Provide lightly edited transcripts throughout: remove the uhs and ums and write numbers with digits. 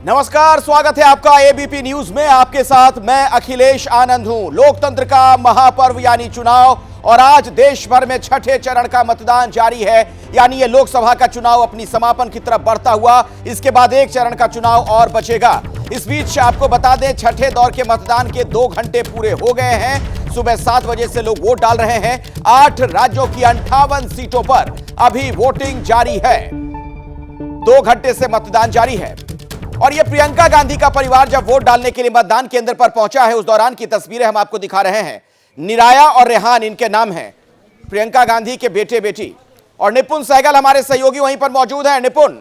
नमस्कार, स्वागत है आपका एबीपी न्यूज में। आपके साथ मैं अखिलेश आनंद हूं। लोकतंत्र का महापर्व यानी चुनाव, और आज देश भर में छठे चरण का मतदान जारी है। यानी ये लोकसभा का चुनाव अपनी समापन की तरफ बढ़ता हुआ, इसके बाद एक चरण का चुनाव और बचेगा। इस बीच आपको बता दें, छठे दौर के मतदान के 2 घंटे पूरे हो गए हैं। सुबह 7 बजे से लोग वोट डाल रहे हैं। 8 राज्यों की 58 सीटों पर अभी वोटिंग जारी है। 2 घंटे से मतदान जारी है। और ये प्रियंका गांधी का परिवार जब वोट डालने के लिए मतदान केंद्र पर पहुंचा है, उस दौरान की तस्वीरें हम आपको दिखा रहे हैं। निराया और रेहान इनके नाम हैं, प्रियंका गांधी के बेटे बेटी। और निपुण सहगल हमारे सहयोगी वहीं पर मौजूद हैं। निपुण,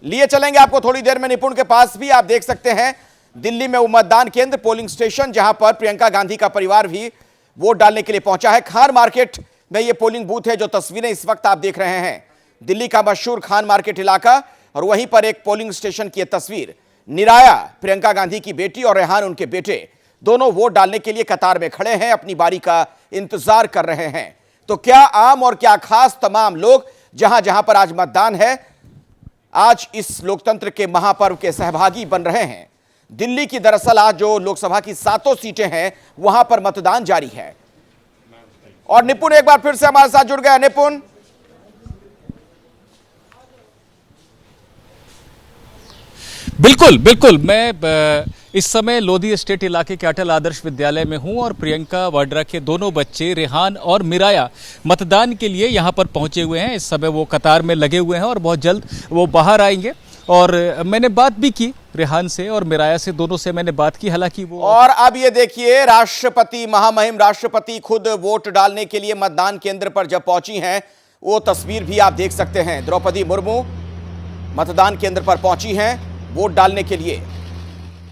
लिए चलेंगे आपको थोड़ी देर में निपुण के पास भी। आप देख सकते हैं दिल्ली में वो मतदान केंद्र, पोलिंग स्टेशन, जहां पर प्रियंका गांधी का परिवार भी वोट डालने के लिए पहुंचा है। खान मार्केट में ये पोलिंग बूथ है। जो तस्वीरें इस वक्त आप देख रहे हैं, दिल्ली का मशहूर खान मार्केट इलाका, और वहीं पर एक पोलिंग स्टेशन की तस्वीर। निराया प्रियंका गांधी की बेटी और रेहान उनके बेटे, दोनों वोट डालने के लिए कतार में खड़े हैं, अपनी बारी का इंतजार कर रहे हैं। तो क्या आम और क्या खास, तमाम लोग जहां जहां पर आज मतदान है, आज इस लोकतंत्र के महापर्व के सहभागी बन रहे हैं। दिल्ली की दरअसल आज जो लोकसभा की 7 सीटें हैं, वहां पर मतदान जारी है। और निपुण एक बार फिर से हमारे साथ जुड़ गया। निपुण, बिल्कुल बिल्कुल, मैं इस समय लोधी एस्टेट इलाके के अटल आदर्श विद्यालय में हूं और प्रियंका वाड्रा के दोनों बच्चे रेहान और मिराया मतदान के लिए यहां पर पहुंचे हुए हैं। इस समय वो कतार में लगे हुए हैं और बहुत जल्द वो बाहर आएंगे। और मैंने बात भी की रेहान से और मिराया से, दोनों से मैंने बात की, हालांकि वो। और अब ये देखिए, राष्ट्रपति, महामहिम राष्ट्रपति खुद वोट डालने के लिए मतदान केंद्र पर जब पहुंची हैं, वो तस्वीर भी आप देख सकते हैं। द्रौपदी मुर्मू मतदान केंद्र पर पहुंची हैं वोट डालने के लिए।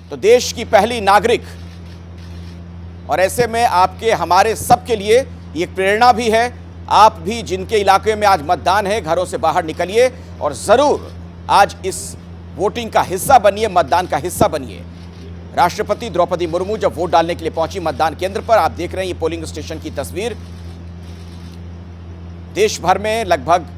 तो देश की पहली नागरिक, और ऐसे में आपके हमारे सबके लिए ये प्रेरणा भी है। आप भी जिनके इलाके में आज मतदान है, घरों से बाहर निकलिए और जरूर आज इस वोटिंग का हिस्सा बनिए, मतदान का हिस्सा बनिए। राष्ट्रपति द्रौपदी मुर्मू जब वोट डालने के लिए पहुंची मतदान केंद्र पर, आप देख रहे हैं ये पोलिंग स्टेशन की तस्वीर। देश भर में लगभग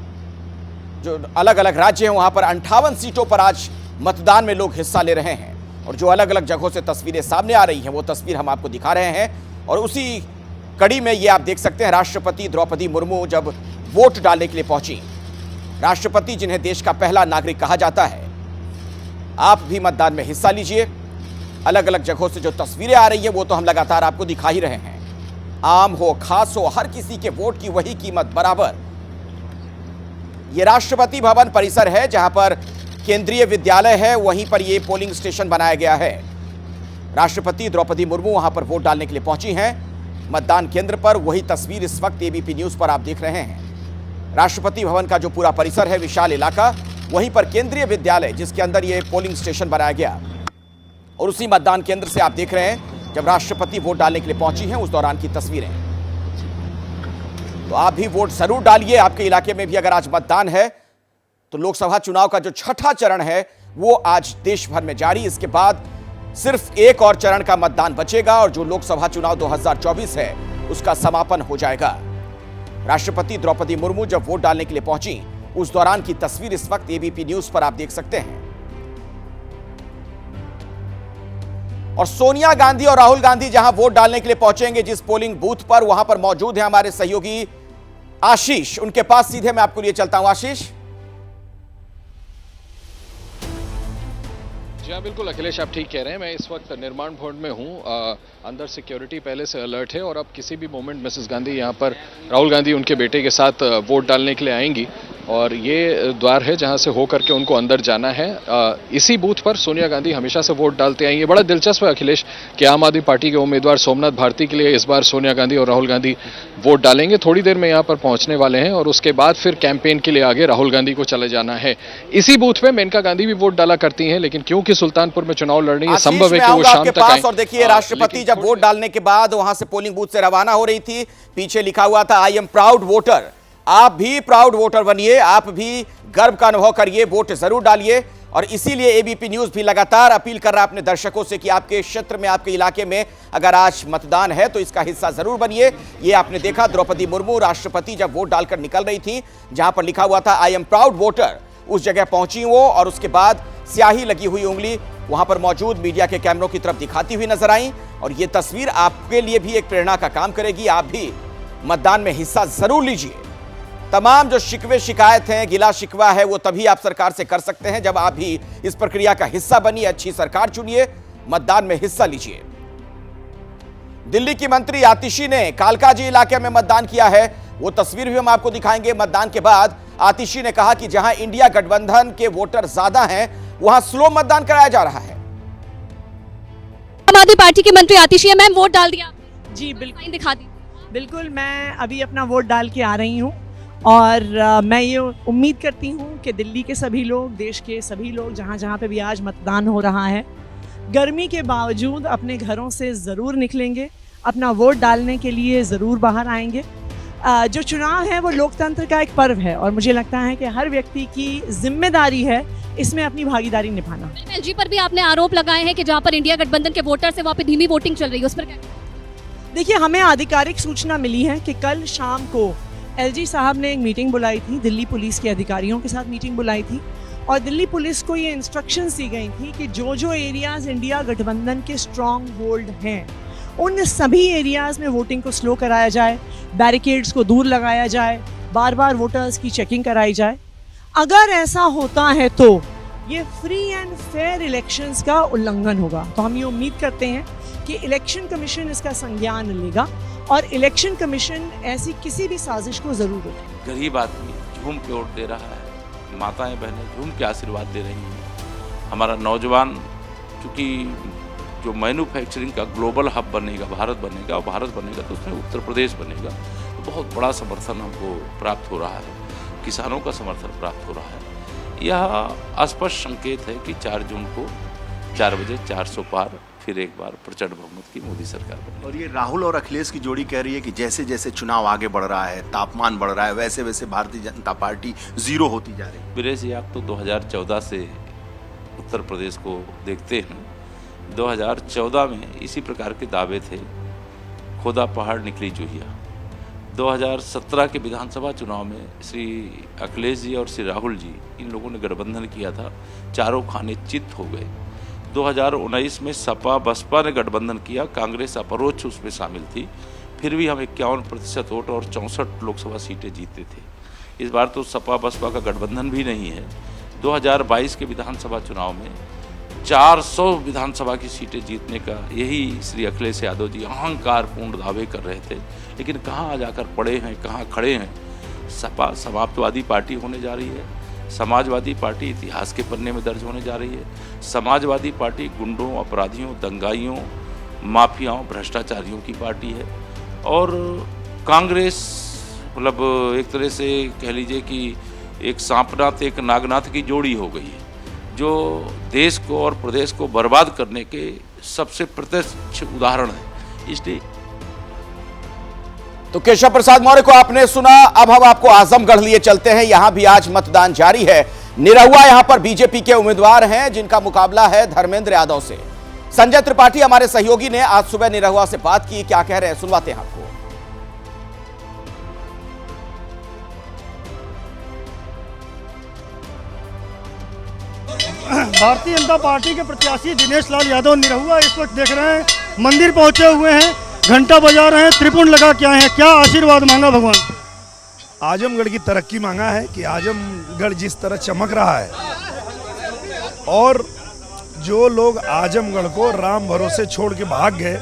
जो अलग अलग राज्य हैं, वहां पर 58 सीटों पर आज मतदान में लोग हिस्सा ले रहे हैं। और जो अलग अलग जगहों से तस्वीरें सामने आ रही हैं, वो तस्वीर हम आपको दिखा रहे हैं। और उसी कड़ी में ये आप देख सकते हैं, राष्ट्रपति द्रौपदी मुर्मू जब वोट डालने के लिए पहुंची। राष्ट्रपति जिन्हें देश का पहला नागरिक कहा जाता है। आप भी मतदान में हिस्सा लीजिए। अलग अलग जगहों से जो तस्वीरें आ रही है, वो तो हम लगातार आपको दिखा ही रहे हैं। आम हो, खास हो, हर किसी के वोट की वही कीमत बराबर। ये राष्ट्रपति भवन परिसर है, जहां पर केंद्रीय विद्यालय है, वहीं पर यह पोलिंग स्टेशन बनाया गया है। राष्ट्रपति द्रौपदी मुर्मू वहां पर वोट डालने के लिए पहुंची हैं मतदान केंद्र पर। वही तस्वीर इस वक्त एबीपी न्यूज पर आप देख रहे हैं। राष्ट्रपति भवन का जो पूरा परिसर है, विशाल इलाका, वहीं पर केंद्रीय विद्यालय, जिसके अंदर यह पोलिंग स्टेशन बनाया गया। और उसी मतदान केंद्र से आप देख रहे हैं जब राष्ट्रपति वोट डालने के लिए पहुंची हैं, उस दौरान की तस्वीरें। तो आप भी वोट जरूर डालिए। आपके इलाके में भी अगर आज मतदान है, तो लोकसभा चुनाव का जो छठा चरण है, वो आज देश भर में जारी। इसके बाद सिर्फ एक और चरण का मतदान बचेगा, और जो लोकसभा चुनाव 2024 है, उसका समापन हो जाएगा। राष्ट्रपति द्रौपदी मुर्मू जब वोट डालने के लिए पहुंची, उस दौरान की तस्वीर इस वक्त एबीपी न्यूज पर आप देख सकते हैं। और सोनिया गांधी और राहुल गांधी जहां वोट डालने के लिए पहुंचेंगे जिस पोलिंग बूथ पर, वहां पर मौजूद है हमारे सहयोगी आशीष। उनके पास सीधे मैं आपको लिए चलता हूं। आशीष। जी हाँ, बिल्कुल अखिलेश, आप ठीक कह रहे हैं। मैं इस वक्त निर्माण भवन में हूँ। अंदर सिक्योरिटी पहले से अलर्ट है और अब किसी भी मोमेंट मिसेस गांधी यहाँ पर, राहुल गांधी उनके बेटे के साथ वोट डालने के लिए आएंगी। और ये द्वार है जहाँ से हो करके उनको अंदर जाना है। इसी बूथ पर सोनिया गांधी हमेशा से वोट डालते आई हैं। बड़ा दिलचस्प है अखिलेश कि आम आदमी पार्टी के उम्मीदवार सोमनाथ भारती के लिए इस बार सोनिया गांधी और राहुल गांधी वोट डालेंगे। थोड़ी देर में यहाँ पर पहुंचने वाले हैं और उसके बाद फिर कैंपेन के लिए आगे राहुल गांधी को चले जाना है। इसी बूथ पे मेनका गांधी भी वोट डाला करती हैं, लेकिन क्योंकि सुल्तानपुर में चुनाव लड़ रही है, संभव है कि वो शाम तक आएं। और देखिए, राष्ट्रपति जब वोट डालने के बाद वहां से पोलिंग बूथ से रवाना हो रही थी, पीछे लिखा हुआ था आई एम प्राउड वोटर। आप भी प्राउड वोटर बनिए, आप भी गर्व का अनुभव करिए, वोट जरूर डालिए। और इसीलिए एबीपी न्यूज भी लगातार अपील कर रहा है अपने दर्शकों से कि आपके क्षेत्र में, आपके इलाके में अगर आज मतदान है तो इसका हिस्सा जरूर बनिए। ये आपने देखा, द्रौपदी मुर्मू राष्ट्रपति जब वोट डालकर निकल रही थी, जहां पर लिखा हुआ था आई एम प्राउड वोटर, उस जगह पहुंची वो और उसके बाद स्याही लगी हुई उंगली वहां पर मौजूद मीडिया के कैमरों की तरफ दिखाती हुई नजर आई। और यह तस्वीर आपके लिए भी एक प्रेरणा का काम करेगी। आप भी मतदान में हिस्सा जरूर लीजिए। तमाम जो शिकवे शिकायत हैं, गिला शिकवा है, वो तभी आप सरकार से कर सकते हैं जब आप भी इस प्रक्रिया का हिस्सा बनिए, अच्छी सरकार चुनिए, मतदान में हिस्सा लीजिए। दिल्ली की मंत्री आतिशी ने कालकाजी इलाके में मतदान किया है, वो तस्वीर भी हम आपको दिखाएंगे। मतदान के बाद आतिशी ने कहा कि जहां इंडिया गठबंधन के वोटर ज्यादा हैं, वहां स्लो मतदान कराया जा रहा है। आम आदमी पार्टी के मंत्री आतिशी है, मैम वोट डाल दिया? जी बिल्कुल, दिखा दी। बिल्कुल मैं अभी अपना वोट डाल के आ रही हूँ और मैं ये उम्मीद करती हूँ कि दिल्ली के सभी लोग, देश के सभी लोग, जहाँ जहाँ पे भी आज मतदान हो रहा है, गर्मी के बावजूद अपने घरों से ज़रूर निकलेंगे, अपना वोट डालने के लिए ज़रूर बाहर आएंगे। जो चुनाव है वो लोकतंत्र का एक पर्व है और मुझे लगता है कि हर व्यक्ति की जिम्मेदारी है इसमें अपनी भागीदारी निभाना। एलजी पर भी आपने आरोप लगाए हैं कि जहाँ पर इंडिया गठबंधन के वोटर्स है वहाँ पे धीमी वोटिंग चल रही है, उस पर क्या? देखिए, हमें आधिकारिक सूचना मिली है कि कल शाम को एलजी साहब ने एक मीटिंग बुलाई थी, दिल्ली पुलिस के अधिकारियों के साथ मीटिंग बुलाई थी और दिल्ली पुलिस को ये इंस्ट्रक्शंस दी गई थी कि जो जो एरियाज़ इंडिया गठबंधन के स्ट्रॉन्ग होल्ड हैं, उन सभी एरियाज़ में वोटिंग को स्लो कराया जाए, बैरिकेड्स को दूर लगाया जाए, बार बार वोटर्स की चेकिंग कराई जाए। अगर ऐसा होता है तो ये फ्री एंड फेयर इलेक्शंस का उल्लंघन होगा। तो हम ये उम्मीद करते हैं कि इलेक्शन कमीशन इसका संज्ञान लेगा और इलेक्शन कमीशन ऐसी किसी भी साजिश को ज़रूर रोकेगा। गरीब आदमी झूम के वोट दे रहा है, माताएं बहनें झूम के आशीर्वाद दे रही हैं। हमारा नौजवान, चूँकि जो मैन्युफैक्चरिंग का ग्लोबल हब बनेगा, भारत बनेगा और भारत बनेगा तो उसमें उत्तर प्रदेश बनेगा, तो बहुत बड़ा समर्थन हमको प्राप्त हो रहा है, किसानों का समर्थन प्राप्त हो रहा है। यह स्पष्ट संकेत है कि 4 जून को 4 बजे 400 पार फिर एक बार प्रचंड बहुमत की मोदी सरकार बनी। और ये राहुल और अखिलेश की जोड़ी कह रही है कि जैसे जैसे चुनाव आगे बढ़ रहा है, तापमान बढ़ रहा है, वैसे वैसे भारतीय जनता पार्टी जीरो होती जा रही है। वीरेश जी, आप तो 2014 से उत्तर प्रदेश को देखते हैं। 2014 में इसी प्रकार के दावे थे, खोदा पहाड़ निकली जूहिया। 2017 के विधानसभा चुनाव में श्री अखिलेश जी और श्री राहुल जी, इन लोगों ने गठबंधन किया था, चारों खाने चित हो गए। 2019 में सपा बसपा ने गठबंधन किया, कांग्रेस अपरोक्ष उसमें शामिल थी, फिर भी हम 51% वोट और 64 लोकसभा सीटें जीते थे। इस बार तो सपा बसपा का गठबंधन भी नहीं है। 2022 के विधानसभा चुनाव में 400 विधानसभा की सीटें जीतने का यही श्री अखिलेश यादव जी अहंकारपूर्ण दावे कर रहे थे, लेकिन कहाँ जाकर पड़े हैं, कहाँ खड़े हैं। सपा समाजवादी पार्टी होने जा रही है, समाजवादी पार्टी इतिहास के पन्ने में दर्ज होने जा रही है। समाजवादी पार्टी गुंडों, अपराधियों, दंगाइयों, माफियाओं, भ्रष्टाचारियों की पार्टी है और कांग्रेस मतलब एक तरह से कह लीजिए कि एक सांपनाथ एक नागनाथ की जोड़ी हो गई है, जो देश को और प्रदेश को बर्बाद करने के सबसे प्रत्यक्ष उदाहरण है। इसलिए तो केशव प्रसाद मौर्य को आपने सुना। अब हम आपको आजमगढ़ लिए चलते हैं। यहां भी आज मतदान जारी है। निरहुआ यहां पर बीजेपी के उम्मीदवार हैं, जिनका मुकाबला है धर्मेंद्र यादव से। संजय त्रिपाठी हमारे सहयोगी ने आज सुबह निरहुआ से बात की, क्या कह रहे हैं सुनवाते हैं आपको। भारतीय जनता पार्टी के प्रत्याशी दिनेश लाल यादव निरहुआ इस वक्त देख रहे हैं, मंदिर पहुंचे हुए हैं, घंटा बजा रहे हैं, त्रिपुंड लगा के आए हैं। क्या आशीर्वाद मांगा भगवान? आजमगढ़ की तरक्की मांगा है कि आजमगढ़ जिस तरह चमक रहा है और जो लोग आजमगढ़ को राम भरोसे छोड़ के भाग गए,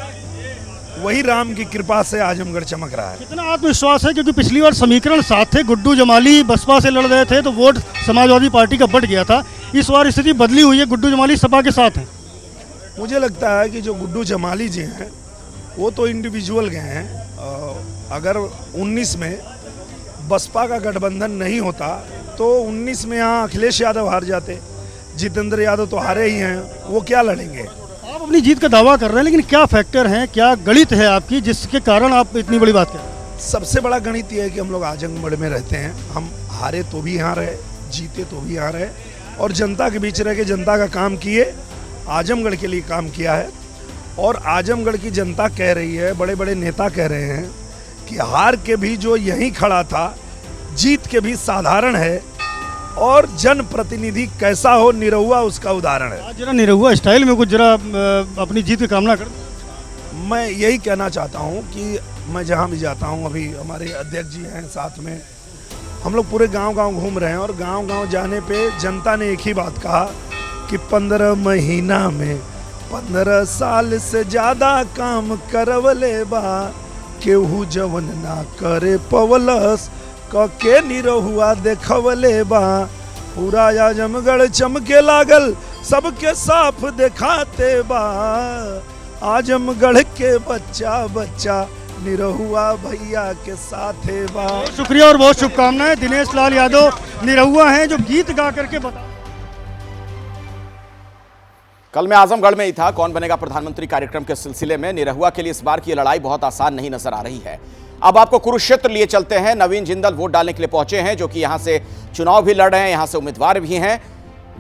वही राम की कृपा से आजमगढ़ चमक रहा है। कितना आत्मविश्वास है, क्योंकि पिछली बार समीकरण साथ थे, गुड्डू जमाली बसपा से लड़ रहे थे तो वोट समाजवादी पार्टी का बढ़ गया था। इस बार स्थिति बदली हुई है, गुड्डू जमाली सपा के साथ हैं। मुझे लगता है कि जो गुड्डू जमाली जी हैं वो तो इंडिविजुअल गए हैं। अगर 19 में बसपा का गठबंधन नहीं होता तो 19 में यहाँ अखिलेश यादव हार जाते, जितेंद्र यादव तो हारे ही हैं, वो क्या लड़ेंगे। आप अपनी जीत का दावा कर रहे हैं, लेकिन क्या फैक्टर है, क्या गणित है आपकी जिसके कारण आप इतनी बड़ी बात कर रहे हैं? सबसे बड़ा गणित ये है कि हम लोग आजमगढ़ में रहते हैं, हम हारे तो भी यहाँ रहे, जीते तो भी यहाँ रहे और जनता के बीच रह के जनता का काम किए, आजमगढ़ के लिए काम किया है। और आजमगढ़ की जनता कह रही है, बड़े बड़े नेता कह रहे हैं कि हार के भी जो यहीं खड़ा था, जीत के भी साधारण है, और जनप्रतिनिधि कैसा हो, निरहुआ उसका उदाहरण है। आज जरा निरहुआ स्टाइल में कुछ जरा अपनी जीत की कामना कर। मैं यही कहना चाहता हूँ कि मैं जहाँ भी जाता हूँ, अभी हमारे अध्यक्ष जी हैं साथ में, हम लोग पूरे गांव-गांव घूम रहे हैं और गांव-गांव जाने पे जनता ने एक ही बात कहा कि 15 महीना में 15 साल से ज़्यादा काम करवले बा, केहू जवन ना करे पवलस के निरहुआ देखवले बा। पूरा आजमगढ़ चमके लागल, सबके साफ दिखाते बा। आजमगढ़ के बच्चा बच्चा निरहुआ भैया के साथ है बा। शुक्रिया और बहुत शुभकामनाएं। दिनेश लाल यादव निरहुआ हैं जो गीत गा करके बता। कल मैं आजमगढ़ में ही था कौन बनेगा प्रधानमंत्री कार्यक्रम के सिलसिले में। निरहुआ के लिए इस बार की लड़ाई बहुत आसान नहीं नजर आ रही है। अब आपको कुरुक्षेत्र लिए चलते हैं। नवीन जिंदल वोट डालने के लिए पहुंचे हैं, जो कि यहां से चुनाव भी लड़ रहे हैं, यहां से उम्मीदवार भी हैं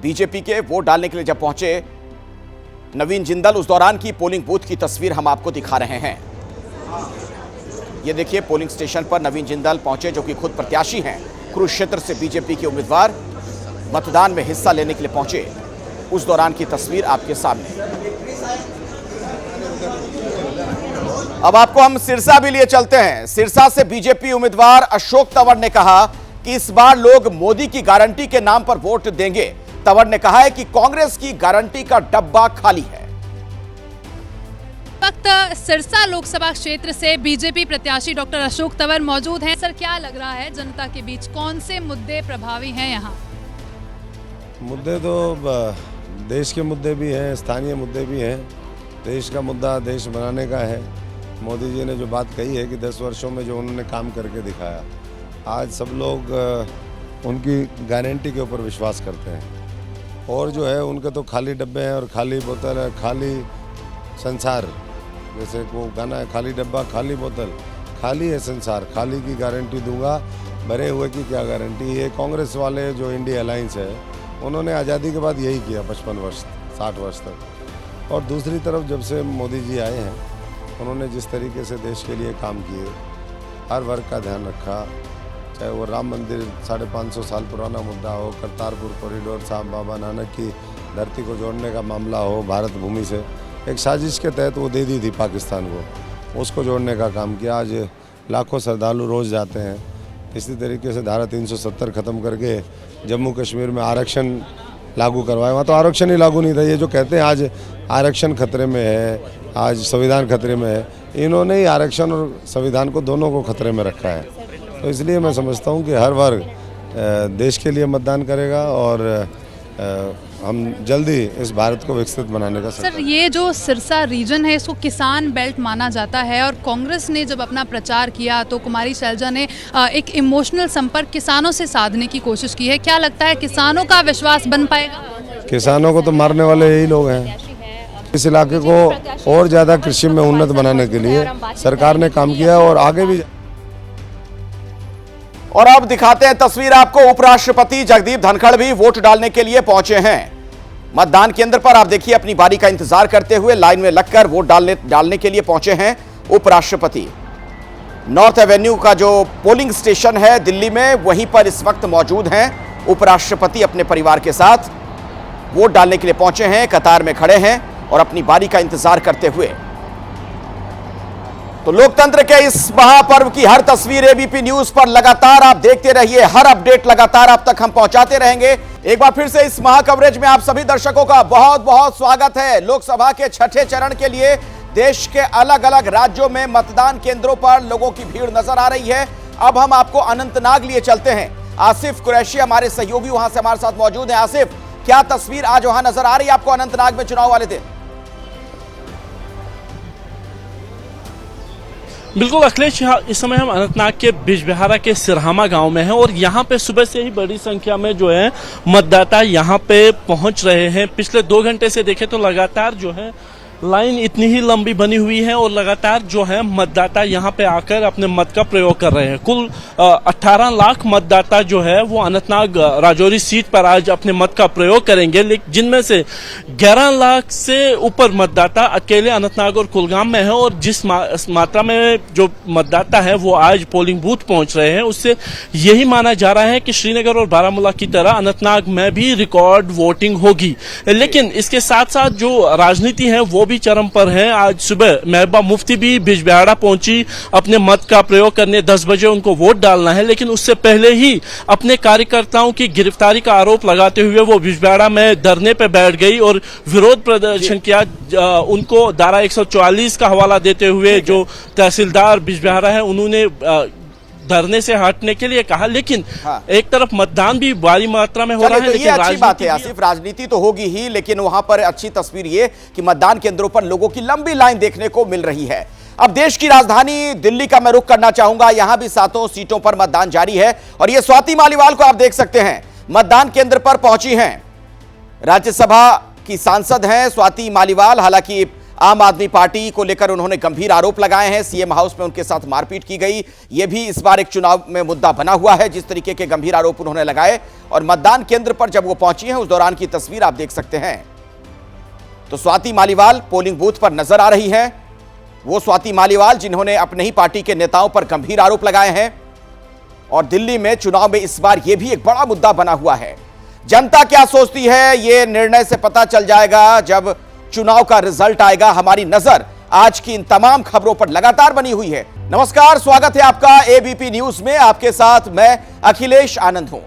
बीजेपी के। वोट डालने के लिए जब पहुंचे नवीन जिंदल, उस दौरान की पोलिंग बूथ की तस्वीर हम आपको दिखा रहे हैं। ये देखिए, पोलिंग स्टेशन पर नवीन जिंदल पहुंचे, जो कि खुद प्रत्याशी हैं कुरुक्षेत्र से बीजेपी के उम्मीदवार, मतदान में हिस्सा लेने के लिए पहुंचे। उस दौरान की तस्वीर आपके सामने। अब आपको हम सिरसा भी लिए चलते हैं। सिरसा से बीजेपी उम्मीदवार अशोक तंवर ने कहा कि इस बार लोग मोदी की गारंटी के नाम पर वोट देंगे। तंवर ने कहा है कि कांग्रेस की गारंटी का डब्बा खाली है। वक्त सिरसा लोकसभा क्षेत्र से बीजेपी प्रत्याशी डॉक्टर अशोक तंवर मौजूद हैं। सर, क्या लग रहा है जनता के बीच कौन से मुद्दे प्रभावी हैं यहाँ? मुद्दे तो देश के मुद्दे भी हैं, स्थानीय मुद्दे भी हैं। देश का मुद्दा देश बनाने का है। मोदी जी ने जो बात कही है कि 10 वर्षों में जो उन्होंने काम करके दिखाया, आज सब लोग उनकी गारंटी के ऊपर विश्वास करते हैं। और जो है उनके तो खाली डब्बे हैं और खाली बोतल है, खाली संसार, जैसे वो गाना है, खाली डब्बा खाली बोतल, खाली है संसार, खाली की गारंटी दूंगा, भरे हुए की क्या गारंटी। ये कांग्रेस वाले जो इंडिया अलायंस है, उन्होंने आज़ादी के बाद यही किया 55 वर्ष 60 वर्ष तक। और दूसरी तरफ जब से मोदी जी आए हैं, उन्होंने जिस तरीके से देश के लिए काम किए, हर वर्ग का ध्यान रखा, चाहे वो राम मंदिर 550 साल पुराना मुद्दा हो, करतारपुर कॉरिडोर, साहब बाबा नानक की धरती को जोड़ने का मामला हो, भारत भूमि से एक साजिश के तहत वो दे दी थी पाकिस्तान को, उसको जोड़ने का काम किया। आज लाखों श्रद्धालु रोज़ जाते हैं। इसी तरीके से धारा 370 ख़त्म करके जम्मू कश्मीर में आरक्षण लागू करवाए। वहाँ तो आरक्षण ही लागू नहीं था। ये जो कहते हैं आज आरक्षण खतरे में है, आज संविधान खतरे में है, इन्होंने ही आरक्षण और संविधान को दोनों को खतरे में रखा है। तो इसलिए मैं समझता हूँ कि हर वर्ग देश के लिए मतदान करेगा और हम जल्दी इस भारत को विकसित बनाने का। सर, ये जो सिरसा रीजन है इसको किसान बेल्ट माना जाता है और कांग्रेस ने जब अपना प्रचार किया तो कुमारी शैलजा ने एक इमोशनल संपर्क किसानों से साधने की कोशिश की है। क्या लगता है किसानों का विश्वास बन पाएगा? किसानों को तो मारने वाले यही लोग हैं। इस इलाके को और ज़्यादा कृषि में उन्नत बनाने के लिए सरकार ने काम किया और आगे भी। और अब दिखाते हैं तस्वीर आपको। उपराष्ट्रपति जगदीप धनखड़ भी वोट डालने के लिए पहुंचे हैं मतदान केंद्र पर। आप देखिए, अपनी बारी का इंतजार करते हुए लाइन में लगकर वोट डालने के लिए पहुंचे हैं उपराष्ट्रपति। नॉर्थ एवेन्यू का जो पोलिंग स्टेशन है दिल्ली में, वहीं पर इस वक्त मौजूद हैं उपराष्ट्रपति अपने परिवार के साथ। वोट डालने के लिए पहुंचे हैं, कतार में खड़े हैं और अपनी बारी का इंतजार करते हुए। तो लोकतंत्र के इस महापर्व की हर तस्वीर एबीपी न्यूज पर लगातार आप देखते रहिए। हर अपडेट लगातार आप तक हम पहुंचाते रहेंगे। एक बार फिर से इस महाकवरेज में आप सभी दर्शकों का बहुत बहुत स्वागत है। लोकसभा के छठे चरण के लिए देश के अलग अलग राज्यों में मतदान केंद्रों पर लोगों की भीड़ नजर आ रही है। अब हम आपको अनंतनाग लिए चलते हैं। आसिफ कुरैशी हमारे सहयोगी वहां से हमारे साथ मौजूद हैं। आसिफ, क्या तस्वीर आज वहां नजर आ रही है आपको अनंतनाग में चुनाव वाले दिन? बिल्कुल अखिलेश, इस समय हम अनंतनाग के बिजबिहारा के सिरहामा गांव में हैं और यहाँ पे सुबह से ही बड़ी संख्या में जो है मतदाता यहाँ पे पहुँच रहे हैं। पिछले 2 घंटे से देखें तो लगातार जो है लाइन इतनी ही लंबी बनी हुई है और लगातार जो है मतदाता यहाँ पे आकर अपने मत का प्रयोग कर रहे हैं। कुल 18 लाख मतदाता जो है वो अनंतनाग राजौरी सीट पर आज अपने मत का प्रयोग करेंगे, लेकिन जिनमें से 11 लाख से ऊपर मतदाता अकेले अनंतनाग और कुलगाम में है। और जिस मात्रा में जो मतदाता है वो आज पोलिंग बूथ पहुंच रहे हैं, उससे यही माना जा रहा है कि श्रीनगर और बारामूला की तरह अनंतनाग में भी रिकॉर्ड वोटिंग होगी। लेकिन इसके साथ साथ जो राजनीति है वो भी चरम पर है। आज सुबह महबूबा मुफ्ती भी बिजबिहाड़ा पहुंची अपने मत का प्रयोग करने। 10 बजे उनको वोट डालना है, लेकिन उससे पहले ही अपने कार्यकर्ताओं की गिरफ्तारी का आरोप लगाते हुए वो बिजबिहाड़ा में धरने पे बैठ गई और विरोध प्रदर्शन किया। उनको धारा 144 का हवाला देते हुए जो तहसीलदार बिजबिहाड़ा है उन्होंने धरने से हटने के लिए कहा। लेकिन एक तरफ मतदान भी भारी मात्रा में हो रहा है, तो लेकिन ये अच्छी बात है आसिफ, राजनीति तो होगी ही, लेकिन वहां पर अच्छी तस्वीर ये कि मतदान केंद्रों पर लोगों की लंबी लाइन देखने को मिल रही है। अब देश की राजधानी दिल्ली का मैं रुख करना चाहूंगा। यहां भी 7 सीटों पर मतदान जारी है और ये स्वाति मालीवाल को आप देख सकते हैं मतदान केंद्र पर पहुंची हैं। राज्यसभा की सांसद हैं स्वाति मालीवाल। हालांकि आम आदमी पार्टी को लेकर उन्होंने गंभीर आरोप लगाए हैं। सीएम हाउस में उनके साथ मारपीट की गई, यह भी इस बार एक चुनाव में मुद्दा बना हुआ है। जिस तरीके के गंभीर आरोप उन्होंने लगाए और मतदान केंद्र पर जब वो पहुंची हैं उस दौरान की तस्वीर आप देख सकते हैं। तो स्वाति मालीवाल पोलिंग बूथ पर नजर आ रही हैं। वो स्वाति मालीवाल जिन्होंने अपने ही पार्टी के नेताओं पर गंभीर आरोप लगाए हैं और दिल्ली में चुनाव में इस बार यह भी एक बड़ा मुद्दा बना हुआ है। जनता क्या सोचती है ये निर्णय से पता चल जाएगा जब चुनाव का रिजल्ट आएगा। हमारी नजर आज की इन तमाम खबरों पर लगातार बनी हुई है। नमस्कार, स्वागत है आपका एबीपी न्यूज में। आपके साथ मैं अखिलेश आनंद हूं।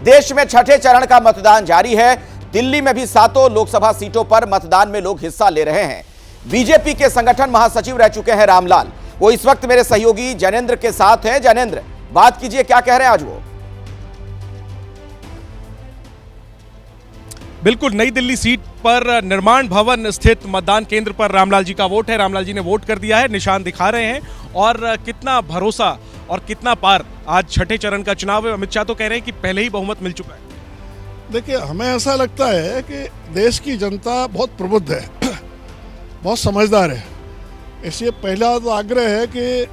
देश में छठे चरण का मतदान जारी है। दिल्ली में भी 7 लोकसभा सीटों पर मतदान में लोग हिस्सा ले रहे हैं। बीजेपी के संगठन महासचिव रह चुके हैं रामलाल, वो इस वक्त मेरे सहयोगी जैनेंद्र के साथ हैं। जैनेंद्र, बात कीजिए, क्या कह रहे हैं आज वो? बिल्कुल, नई दिल्ली सीट पर निर्माण भवन स्थित मतदान केंद्र पर रामलाल जी का वोट है। रामलाल जी ने वोट कर दिया है, निशान दिखा रहे हैं। और कितना भरोसा और कितना पार, आज छठे चरण का चुनाव है। अमित शाह तो कह रहे हैं कि पहले ही बहुमत मिल चुका है। देखिए, हमें ऐसा लगता है कि देश की जनता बहुत प्रबुद्ध है, बहुत समझदार है। इसलिए पहला तो आग्रह है कि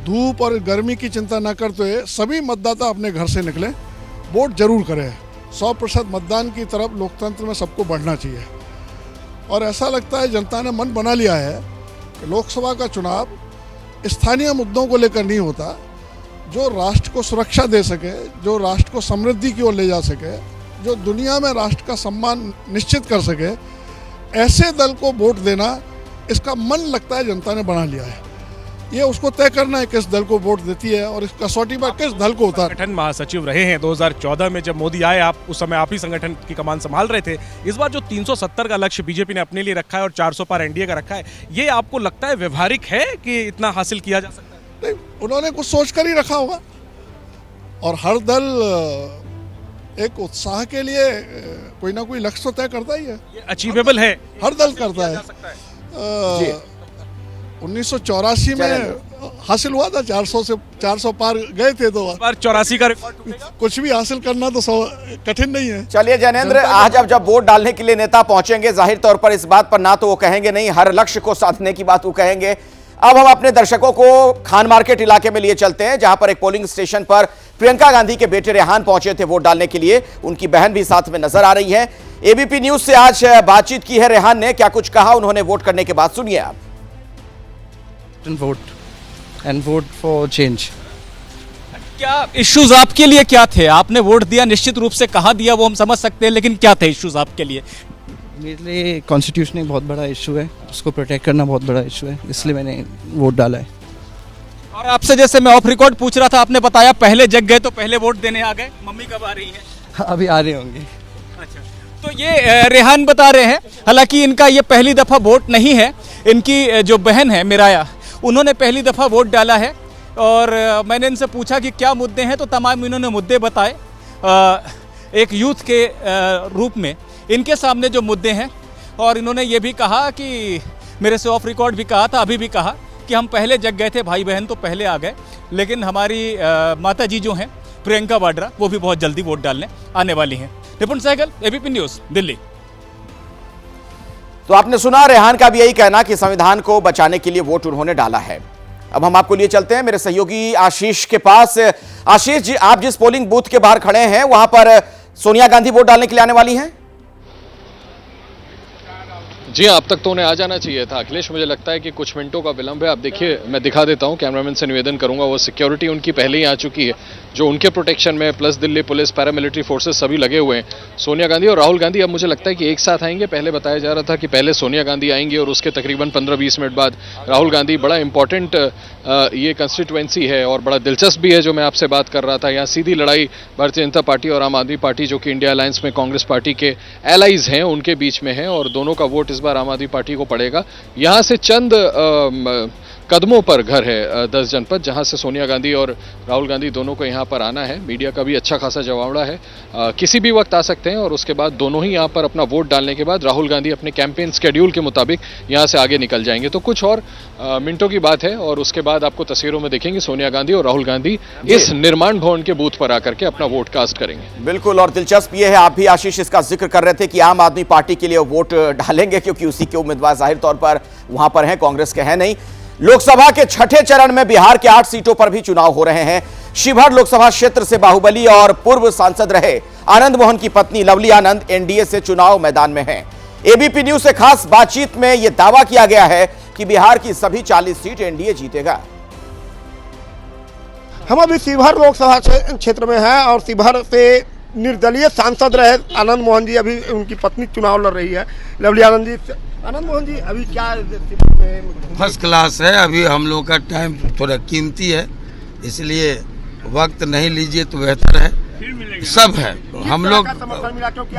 धूप और गर्मी की चिंता न करते हुए सभी मतदाता अपने घर से निकलें, वोट जरूर करें। 100% मतदान की तरफ लोकतंत्र में सबको बढ़ना चाहिए। और ऐसा लगता है जनता ने मन बना लिया है कि लोकसभा का चुनाव स्थानीय मुद्दों को लेकर नहीं होता, जो राष्ट्र को सुरक्षा दे सके, जो राष्ट्र को समृद्धि की ओर ले जा सके, जो दुनिया में राष्ट्र का सम्मान निश्चित कर सके, ऐसे दल को वोट देना, इसका मन लगता है जनता ने बना लिया है। ये उसको तय करना है किस दल को वोट देती है और इस कसौटी पर किस दल को उतार। संगठन महासचिव रहे हैं 2014 में, जब मोदी आए, आप उस समय आप ही संगठन की कमान संभाल रहे थे। इस बार जो 370 का लक्ष्य बीजेपी ने अपने लिए रखा है और 400 पार एनडीए का रखा है, ये आपको लगता है व्यवहारिक है कि इतना हासिल किया जा सकता है? नहीं, उन्होंने कुछ सोच कर ही रखा होगा। और हर दल एक उत्साह के लिए कोई ना कोई लक्ष्य तय करता ही है। ये अचीवेबल है, हर दल करता है। 1984 में हासिल हुआ था, 400 पार गए थे, तो 84 का रिकॉर्ड कुछ भी हासिल करना तो कठिन नहीं है। चलिए जैनेंद्र, आज अब जब वोट डालने के लिए नेता पहुंचेंगे, जाहिर तौर पर इस बात पर ना तो वो कहेंगे नहीं, हर लक्ष्य को साधने की बात वो कहेंगे। अब हम अपने दर्शकों को खान मार्केट इलाके में लिए चलते हैं, जहां पर एक पोलिंग स्टेशन पर प्रियंका गांधी के बेटे रेहान पहुंचे थे वोट डालने के लिए। उनकी बहन भी साथ में नजर आ रही है। एबीपी न्यूज से आज बातचीत की है रेहान ने, क्या कुछ कहा उन्होंने वोट करने के बाद, सुनिए आप। vote for change. क्या इश्यूज आपके लिए क्या थे? आपने वोट दिया, निश्चित रूप से कहाँ दिया वो हम समझ सकते हैं, लेकिन क्या थे इश्यूज आपके लिए? मेरे लिए कॉन्स्टिट्यूशन एक बहुत बड़ा इशू है, उसको प्रोटेक्ट करना बहुत बड़ा इशू है, इसलिए मैंने वोट डाला है। और आपसे जैसे मैं ऑफ रिकॉर्ड पूछ रहा था, आपने बताया पहले जग गए तो पहले वोट देने आ गए। मम्मी कब आ रही है? अभी आ रहे होंगे। अच्छा, तो ये रेहान बता रहे हैं, हालांकि इनका ये पहली दफा वोट नहीं है। इनकी जो बहन है मिराया, उन्होंने पहली दफा वोट डाला है। और मैंने इनसे पूछा कि क्या मुद्दे हैं, तो तमाम इन्होंने मुद्दे बताए। एक यूथ के रूप में इनके सामने जो मुद्दे हैं, और इन्होंने ये भी कहा कि मेरे से ऑफ रिकॉर्ड भी कहा था, अभी भी कहा कि हम पहले जग गए थे, भाई बहन तो पहले आ गए, लेकिन हमारी माता जी जो हैं प्रियंका वाड्रा, वो भी बहुत जल्दी वोट डालने आने वाली हैं। निपुण सहगल, एबीपी न्यूज़, दिल्ली। तो आपने सुना रेहान का भी यही कहना कि संविधान को बचाने के लिए वोट उन्होंने डाला है। अब हम आपको लिए चलते हैं मेरे सहयोगी आशीष के पास। आशीष जी, आप जिस पोलिंग बूथ के बाहर खड़े हैं वहां पर सोनिया गांधी वोट डालने के लिए आने वाली हैं? जी अब तक तो उन्हें आ जाना चाहिए था अखिलेश। मुझे लगता है कि कुछ मिनटों का विलंब है। आप देखिए, मैं दिखा देता हूं, कैमरामैन से निवेदन करूंगा। वो सिक्योरिटी उनकी पहले ही आ चुकी है, जो उनके प्रोटेक्शन में plus Delhi police, paramilitary forces सभी लगे हुए हैं। सोनिया गांधी और राहुल गांधी अब मुझे लगता है कि एक साथ आएंगे। पहले बताया जा रहा था कि पहले सोनिया गांधी आएंगे और उसके तकरीबन 15-20 मिनट बाद राहुल गांधी। बड़ा इंपॉर्टेंट ये कंस्टिट्यूएंसी है और बड़ा दिलचस्प भी है जो मैं आपसे बात कर रहा था। यहाँ सीधी लड़ाई भारतीय जनता पार्टी और आम आदमी पार्टी, जो कि इंडिया अलायंस में कांग्रेस पार्टी के एलाइज हैं, उनके बीच में है और दोनों का वोट इस बार आम आदमी पार्टी को पड़ेगा। यहाँ से चंद कदमों पर घर है 10 जनपद, जहां से सोनिया गांधी और राहुल गांधी दोनों को यहां पर आना है। मीडिया का भी अच्छा खासा जवाबड़ा है, किसी भी वक्त आ सकते हैं। और उसके बाद दोनों ही यहां पर अपना वोट डालने के बाद राहुल गांधी अपने कैंपेन स्केड्यूल के मुताबिक यहां से आगे निकल जाएंगे। तो कुछ और मिनटों की बात है और उसके बाद आपको तस्वीरों में देखेंगे सोनिया गांधी और राहुल गांधी इस निर्माण भवन के बूथ पर आकर के अपना वोट कास्ट करेंगे। बिल्कुल, और दिलचस्प ये है, आप भी आशीष इसका जिक्र कर रहे थे कि आम आदमी पार्टी के लिए वोट डालेंगे क्योंकि उसी के उम्मीदवार जाहिर तौर पर वहां पर हैं, कांग्रेस के हैं नहीं। लोकसभा के छठे चरण में बिहार के 8 सीटों पर भी चुनाव हो रहे हैं। शिवहर लोकसभा क्षेत्र से बाहुबली और पूर्व सांसद रहे आनंद मोहन की पत्नी लवली आनंद एनडीए से चुनाव मैदान में हैं। एबीपी न्यूज से खास बातचीत में यह दावा किया गया है कि बिहार की सभी 40 सीट एनडीए जीतेगा। हम अभी शिवहर लोकसभा क्षेत्र में हैं और शिवहर से निर्दलीय सांसद रहे आनंद मोहन जी, अभी उनकी पत्नी चुनाव लड़ रही है, लवली आनंद जी। आनंद मोहन जी अभी क्या फर्स्ट क्लास है। अभी हम लोग का टाइम थोड़ा कीमती है, इसलिए वक्त नहीं लीजिए तो बेहतर है। सब है, हम लोग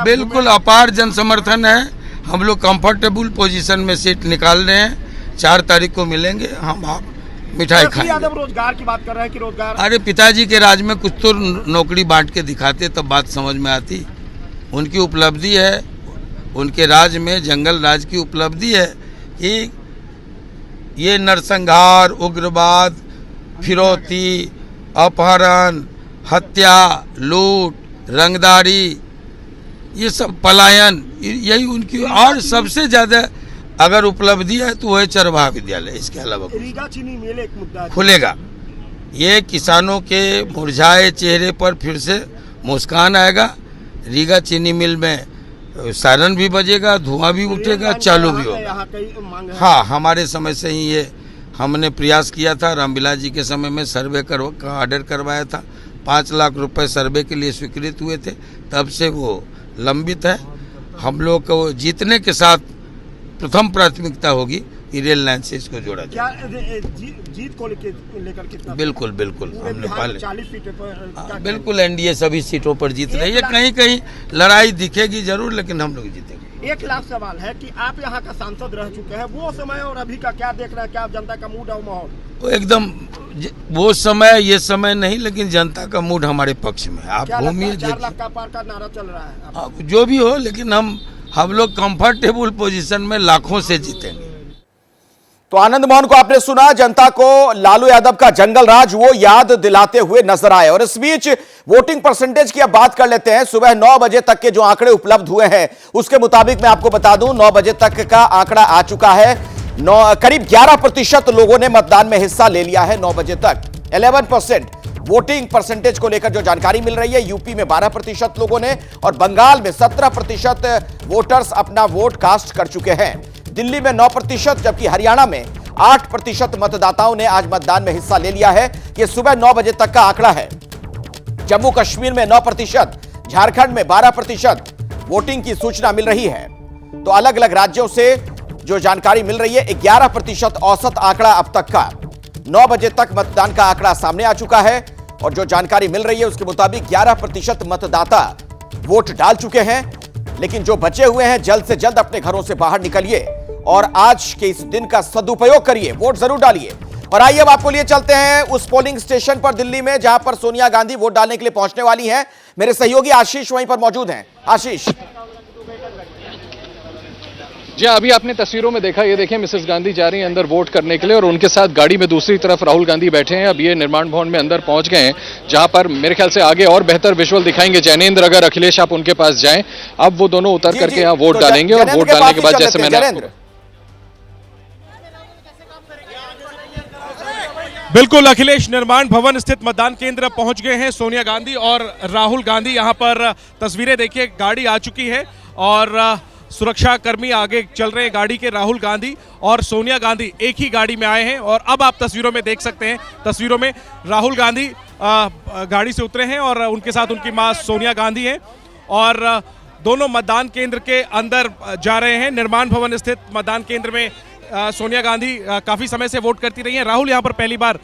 बिल्कुल अपार जन समर्थन है। हम लोग कंफर्टेबल पोजीशन में सीट निकाल रहे हैं। 4 तारीख को मिलेंगे, हम आप मिठाई खाएंगे। रोजगार की बात कर रहे हैं कि रोजगार, अरे पिताजी के राज में कुछ तो नौकरी बांट के दिखाते तब बात समझ में आती। उनकी उपलब्धि है, उनके राज में जंगल राज की उपलब्धि है कि ये नरसंहार, उग्रवाद, फिरौती, अपहरण, हत्या, लूट, रंगदारी, ये सब पलायन, यही उनकी। और सबसे ज़्यादा अगर उपलब्धि है तो वह चरवाहा विद्यालय। इसके अलावा रीगा चीनी मिल एक मुद्दा खुलेगा। ये किसानों के मुरझाए चेहरे पर फिर से मुस्कान आएगा। रीगा चीनी मिल में सायरन भी बजेगा, धुआं भी उठेगा, चालू भी होगा। हाँ, हमारे समय से ही ये हमने प्रयास किया था। रामविलास जी के समय में सर्वे का ऑर्डर करवाया था। 5 लाख रुपए सर्वे के लिए स्वीकृत हुए थे, तब से वो लंबित है। हम लोग को जीतने के साथ प्रथम प्राथमिकता होगी कि रेल लाइन से इसको जोड़ा जाए। जीत को लेकर कितना? बिल्कुल बिल्कुल, हमने पहले 40 सीटों पर बिल्कुल एनडीए सभी सीटों पर जीत रही है। कहीं कहीं लड़ाई दिखेगी जरूर, लेकिन हम लोग जीतेंगे। 1 लाख सवाल है कि आप यहाँ का सांसद रह चुके हैं, वो समय और अभी का क्या देख रहे हैं? क्या जनता का मूड और माहौल? एकदम वो समय ये समय नहीं, लेकिन जनता का मूड हमारे पक्ष में है। आप घूमिए, 4 लाख का पार का नारा चल रहा है। जो भी हो, लेकिन हम लोग कंफर्टेबल पोजीशन में लाखों से जीतेंगे। तो आनंद मोहन को आपने सुना, जनता को लालू यादव का जंगल राज वो याद दिलाते हुए नजर आए। और इस बीच वोटिंग परसेंटेज की अब बात कर लेते हैं। सुबह 9 बजे तक के जो आंकड़े उपलब्ध हुए हैं उसके मुताबिक मैं आपको बता दूं, 9 बजे तक का आंकड़ा आ चुका है। करीब 11% लोगों ने मतदान में हिस्सा ले लिया है 9 बजे तक। 11% वोटिंग परसेंटेज को लेकर जो जानकारी मिल रही है। यूपी में 12% लोगों ने और बंगाल में 17% वोटर्स अपना वोट कास्ट कर चुके हैं। दिल्ली में 9%, जबकि हरियाणा में 8% मतदाताओं ने आज मतदान में हिस्सा ले लिया है। यह सुबह 9 बजे तक का आंकड़ा है। जम्मू कश्मीर में 9%, झारखंड में 12% वोटिंग की सूचना मिल रही है। तो अलग अलग राज्यों से जो जानकारी मिल रही है, 11% औसत आंकड़ा अब तक का। 9 बजे तक मतदान का आंकड़ा सामने आ चुका है और जो जानकारी मिल रही है उसके मुताबिक 11% मतदाता वोट डाल चुके हैं। लेकिन जो बचे हुए हैं, जल्द से जल्द अपने घरों से बाहर निकलिए और आज के इस दिन का सदुपयोग करिए, वोट जरूर डालिए। और आइए अब आपको लिए चलते हैं उस पोलिंग स्टेशन पर दिल्ली में जहां पर सोनिया गांधी वोट डालने के लिए पहुंचने वाली हैं। मेरे सहयोगी आशीष वहीं पर मौजूद हैं। आशीष, जी हाँ, अभी आपने तस्वीरों में देखा, ये देखिए मिसेस गांधी जा रही हैं अंदर वोट करने के लिए और उनके साथ गाड़ी में दूसरी तरफ राहुल गांधी बैठे हैं। अब ये निर्माण भवन में अंदर पहुंच गए हैं, जहां पर मेरे ख्याल से आगे और बेहतर विजुअल दिखाएंगे जैनेंद्र। अगर अखिलेश आप उनके पास जाएं, अब वो दोनों उतर करके यहाँ वोट डालेंगे और वोट डालने के बाद जैसे मैंने बिल्कुल अखिलेश निर्माण भवन स्थित मतदान केंद्र पहुंच गए हैं। सोनिया गांधी और राहुल गांधी यहां पर तस्वीरें देखिए, गाड़ी आ चुकी है और सुरक्षा कर्मी आगे चल रहे हैं गाड़ी के। राहुल गांधी और सोनिया गांधी एक ही गाड़ी में आए हैं और अब आप तस्वीरों में देख सकते हैं, तस्वीरों में राहुल गांधी गाड़ी से उतरे हैं और उनके साथ उनकी मां सोनिया गांधी हैं और दोनों मतदान केंद्र के अंदर जा रहे हैं। निर्माण भवन स्थित मतदान केंद्र में सोनिया गांधी काफ़ी समय से वोट करती रही हैं। राहुल यहाँ पर पहली बार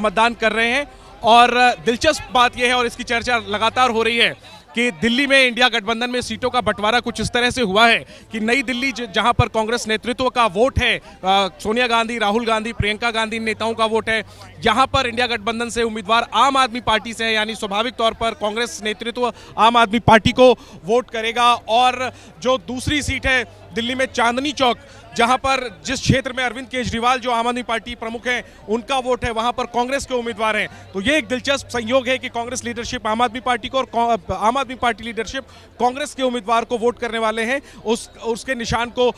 मतदान कर रहे हैं और दिलचस्प बात यह है और इसकी चर्चा लगातार हो रही है कि दिल्ली में इंडिया गठबंधन में सीटों का बंटवारा कुछ इस तरह से हुआ है कि नई दिल्ली जहां पर कांग्रेस नेतृत्व का वोट है, सोनिया गांधी, राहुल गांधी, प्रियंका गांधी नेताओं का वोट है, यहां पर इंडिया गठबंधन से उम्मीदवार आम आदमी पार्टी से है, यानी स्वाभाविक तौर पर कांग्रेस नेतृत्व आम आदमी पार्टी को वोट करेगा। और जो दूसरी सीट है दिल्ली में चांदनी चौक, जहां पर जिस क्षेत्र में अरविंद केजरीवाल जो आम आदमी पार्टी प्रमुख हैं उनका वोट है, वहां पर कांग्रेस के उम्मीदवार हैं। तो ये एक दिलचस्प संयोग है कि कांग्रेस लीडरशिप आम आदमी पार्टी को और आम आदमी पार्टी लीडरशिप कांग्रेस के उम्मीदवार को वोट करने वाले हैं। उसके निशान को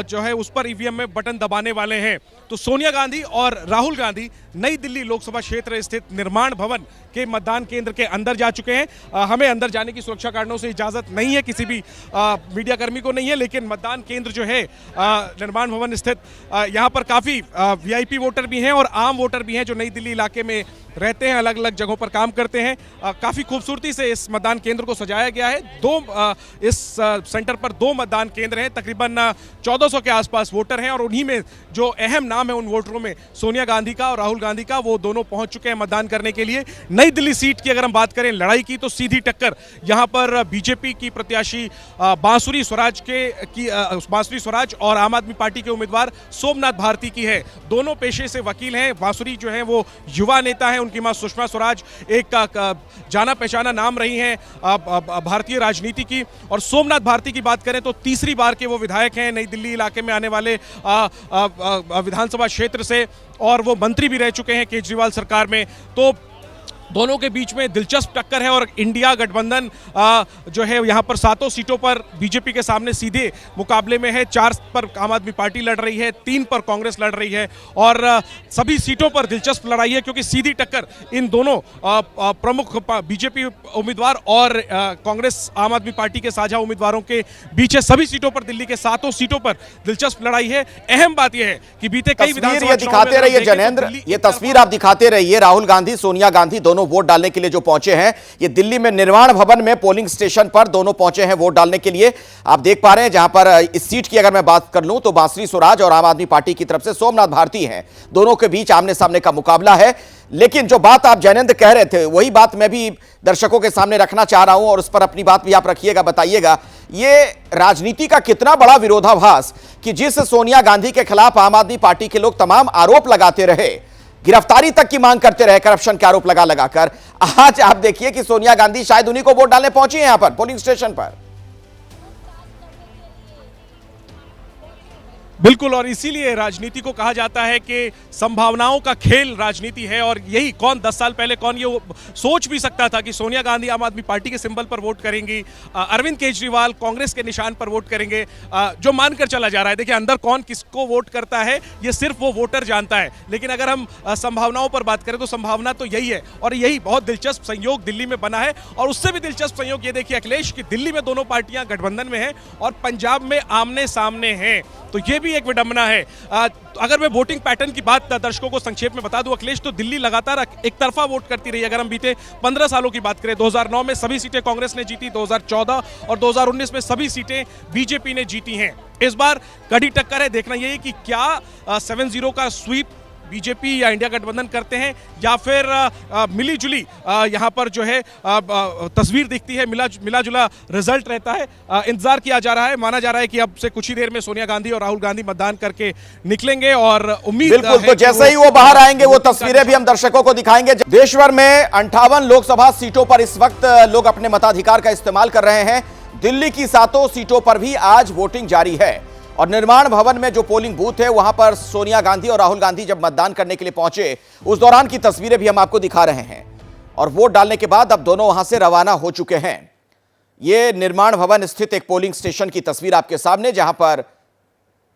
जो है उस पर ईवीएम में बटन दबाने वाले हैं। तो सोनिया गांधी और राहुल गांधी नई दिल्ली लोकसभा क्षेत्र स्थित निर्माण भवन के मतदान केंद्र के अंदर जा चुके हैं। हमें अंदर जाने की सुरक्षा कारणों से इजाजत नहीं है, किसी भी मीडिया कर्मी को नहीं है, लेकिन मतदान केंद्र जो है निर्माण भवन स्थित, यहाँ पर काफ़ी वीआईपी वोटर भी हैं और आम वोटर भी हैं जो नई दिल्ली इलाके में रहते हैं, अलग अलग जगहों पर काम करते हैं। काफ़ी खूबसूरती से इस मतदान केंद्र को सजाया गया है। इस सेंटर पर 2 मतदान केंद्र हैं, तकरीबन 1400 के आसपास वोटर हैं और उन्हीं में जो अहम नाम है उन वोटरों में सोनिया गांधी का और राहुल गांधी का, वो दोनों पहुंच चुके हैं मतदान करने के लिए। नई दिल्ली सीट की अगर हम बात करें लड़ाई की, तो सीधी टक्कर यहाँ पर बीजेपी की प्रत्याशी बांसुरी स्वराज और आम आदमी पार्टी के उम्मीदवार सोमनाथ भारती की है। दोनों पेशे से वकील हैं। बांसुरी जो है वो युवा नेता है, उनकी मां सुषमा स्वराज एक जाना पहचाना नाम रही हैं भारतीय राजनीति की। और सोमनाथ भारती की बात करें तो तीसरी बार के वो विधायक हैं नई दिल्ली इलाके में आने वाले विधानसभा क्षेत्र से, और वो मंत्री भी रह चुके हैं केजरीवाल सरकार में। तो दोनों के बीच में दिलचस्प टक्कर है और इंडिया गठबंधन जो है यहाँ पर 7 सीटों पर बीजेपी के सामने सीधे मुकाबले में है। 4 पर आम आदमी पार्टी लड़ रही है, 3 पर कांग्रेस लड़ रही है और सभी सीटों पर दिलचस्प लड़ाई है, क्योंकि सीधी टक्कर इन दोनों प्रमुख बीजेपी उम्मीदवार और कांग्रेस आम आदमी पार्टी के साझा उम्मीदवारों के बीच है। सभी सीटों पर, दिल्ली के 7 सीटों पर दिलचस्प लड़ाई है। अहम बात यह है कि बीते कई विधानसभा दिखाते रहिए जैनेंद्र, ये तस्वीर आप दिखाते रहिए। राहुल गांधी, सोनिया गांधी दोनों वोट डालने के लिए जो पहुंचे हैं, ये दिल्ली में निर्माण भवन में पोलिंग स्टेशन पर दोनों पहुंचे हैं वोट डालने के लिए। आप देख पा रहे हैं, जहां पर इस सीट की अगर मैं बात कर लूं तो बांसुरी स्वराज और आम आदमी पार्टी की तरफ से सोमनाथ भारती हैं। दोनों के बीच आमने सामने का मुकाबला है। लेकिन जो बात आप जैनेंद्र कह रहे थे, वही बात मैं भी दर्शकों के सामने रखना चाह रहा हूं और उस पर अपनी बात भी आप रखिएगा, बताइएगा ये राजनीति का कितना बड़ा विरोधाभास कि जिस सोनिया गांधी के खिलाफ आम आदमी पार्टी के लोग तमाम आरोप लगाते रहे, गिरफ्तारी तक की मांग करते रहे करप्शन के आरोप लगाकर, आज आप देखिए कि सोनिया गांधी शायद उन्हीं को वोट डालने पहुंची है यहां पर पोलिंग स्टेशन पर। बिल्कुल, और इसीलिए राजनीति को कहा जाता है कि संभावनाओं का खेल राजनीति है। और यही 10 साल पहले कौन ये सोच भी सकता था कि सोनिया गांधी आम आदमी पार्टी के सिंबल पर वोट करेंगी, अरविंद केजरीवाल कांग्रेस के निशान पर वोट करेंगे, जो मानकर चला जा रहा है। देखिए, अंदर कौन किसको वोट करता है ये सिर्फ वो वोटर जानता है, लेकिन अगर हम संभावनाओं पर बात करें तो संभावना तो यही है। और यही बहुत दिलचस्प संयोग दिल्ली में बना है। और उससे भी दिलचस्प संयोग ये देखिए अखिलेश, कि दिल्ली में दोनों पार्टियां गठबंधन में हैं और पंजाब में आमने सामने हैं। तो ये भी एक विडंबना है। अगर मैं वोटिंग पैटर्न की बात दर्शकों को संक्षेप में बता दूं अखिलेश, तो दिल्ली लगातार एक तरफा वोट करती रही। अगर हम बीते 15 सालों की बात करें, 2009 में सभी सीटें कांग्रेस ने जीती, 2014 और 2019 में सभी सीटें बीजेपी ने जीती हैं। इस बार कड़ी टक्कर है। देखना यही कि क्या 7-0 का स्वीप बीजेपी या इंडिया गठबंधन करते हैं या फिर मिली जुली यहाँ पर जो है तस्वीर दिखती है, मिला जुला रिजल्ट रहता है। इंतजार किया जा रहा है। माना जा रहा है कि अब से कुछ ही देर में सोनिया गांधी और राहुल गांधी मतदान करके निकलेंगे और उम्मीद बिल्कुल, तो जैसे ही वो बाहर आएंगे वो तस्वीरें भी हम दर्शकों को दिखाएंगे। देश भर में 58 लोकसभा सीटों पर इस वक्त लोग अपने मताधिकार का इस्तेमाल कर रहे हैं। दिल्ली की 7 सीटों पर भी आज वोटिंग जारी है। और निर्माण भवन में जो पोलिंग बूथ है वहां पर सोनिया गांधी और राहुल गांधी जब मतदान करने के लिए पहुंचे, उस दौरान की तस्वीरें भी हम आपको दिखा रहे हैं। और वोट डालने के बाद अब दोनों वहां से रवाना हो चुके हैं। यह निर्माण भवन स्थित एक पोलिंग स्टेशन की तस्वीर आपके सामने, जहां पर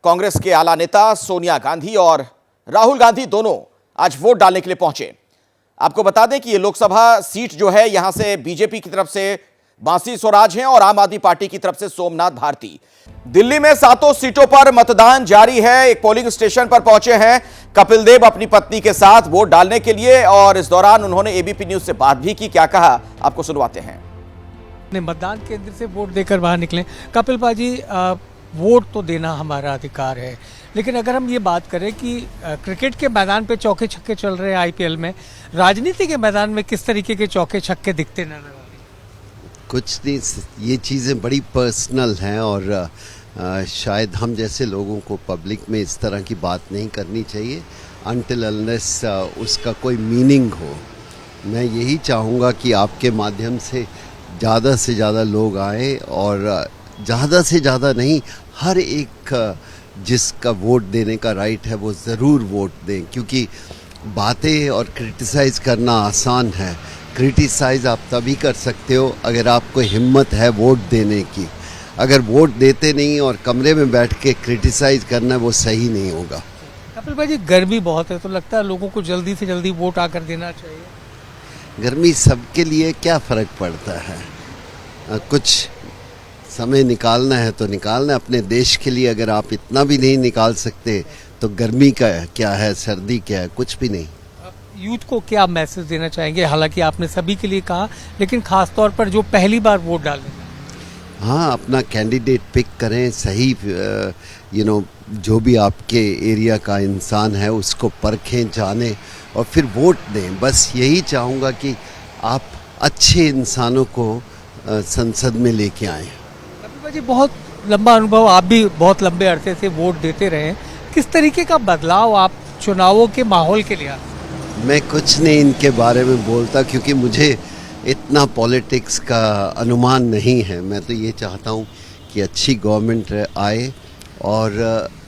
कांग्रेस के आला नेता सोनिया गांधी और राहुल गांधी दोनों आज वोट डालने के लिए पहुंचे। आपको बता दें कि ये लोकसभा सीट जो है, यहां से बीजेपी की तरफ से बांसी स्वराज हैं और आम आदमी पार्टी की तरफ से सोमनाथ भारती। दिल्ली में 7 सीटों पर मतदान जारी है। एक पोलिंग स्टेशन पर पहुंचे हैं कपिल देव अपनी पत्नी के साथ वोट डालने के लिए, और इस दौरान उन्होंने एबीपी न्यूज से बात भी की। क्या कहा, आपको सुनवाते हैं। मतदान केंद्र से वोट देकर बाहर निकले। कपिल पाजी, वोट तो देना हमारा अधिकार है, लेकिन अगर हम ये बात करें कि क्रिकेट के मैदान पे चौके छक्के चल रहे हैं आईपीएल में, राजनीति के मैदान में किस तरीके के चौके छक्के दिखते नजर आ रहे हैं? कुछ नहीं, ये चीज़ें बड़ी पर्सनल हैं और शायद हम जैसे लोगों को पब्लिक में इस तरह की बात नहीं करनी चाहिए अनटिल अनलेस उसका कोई मीनिंग हो। मैं यही चाहूँगा कि आपके माध्यम से ज़्यादा लोग आए और ज़्यादा से ज़्यादा नहीं, हर एक जिसका वोट देने का राइट है वो ज़रूर वोट दें, क्योंकि बातें और क्रिटिसाइज़ करना आसान है। क्रिटिसाइज़ आप तभी कर सकते हो अगर आपको हिम्मत है वोट देने की। अगर वोट देते नहीं और कमरे में बैठ के क्रिटिसाइज़ करना, वो सही नहीं होगा। कपिल भाई जी, गर्मी बहुत है तो लगता है लोगों को जल्दी से जल्दी वोट आकर देना चाहिए। गर्मी सबके लिए क्या फ़र्क पड़ता है, कुछ समय निकालना है तो निकालना है अपने देश के लिए। अगर आप इतना भी नहीं निकाल सकते तो गर्मी का क्या है, सर्दी क्या है, कुछ भी नहीं। यूथ को क्या मैसेज देना चाहेंगे? हालांकि आपने सभी के लिए कहा, लेकिन खास तौर पर जो पहली बार वोट डालने, हाँ, अपना कैंडिडेट पिक करें, सही जो भी आपके एरिया का इंसान है उसको परखें, जानें और फिर वोट दें। बस यही चाहूँगा कि आप अच्छे इंसानों को संसद में लेके आएँ। जी, बहुत लंबा अनुभव, आप भी बहुत लंबे अरसे से वोट देते रहे, किस तरीके का बदलाव आप चुनावों के माहौल के लिए? मैं कुछ नहीं इनके बारे में बोलता, क्योंकि मुझे इतना पॉलिटिक्स का अनुमान नहीं है। मैं तो ये चाहता हूँ कि अच्छी गवर्नमेंट आए और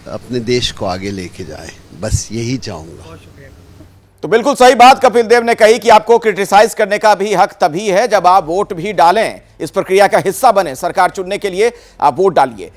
अपने देश को आगे लेके जाए, बस यही चाहूँगा। तो बिल्कुल सही बात कपिल देव ने कही कि आपको क्रिटिसाइज करने का भी हक तभी है जब आप वोट भी डालें, इस प्रक्रिया का हिस्सा बने। सरकार चुनने के लिए आप वोट डालिए।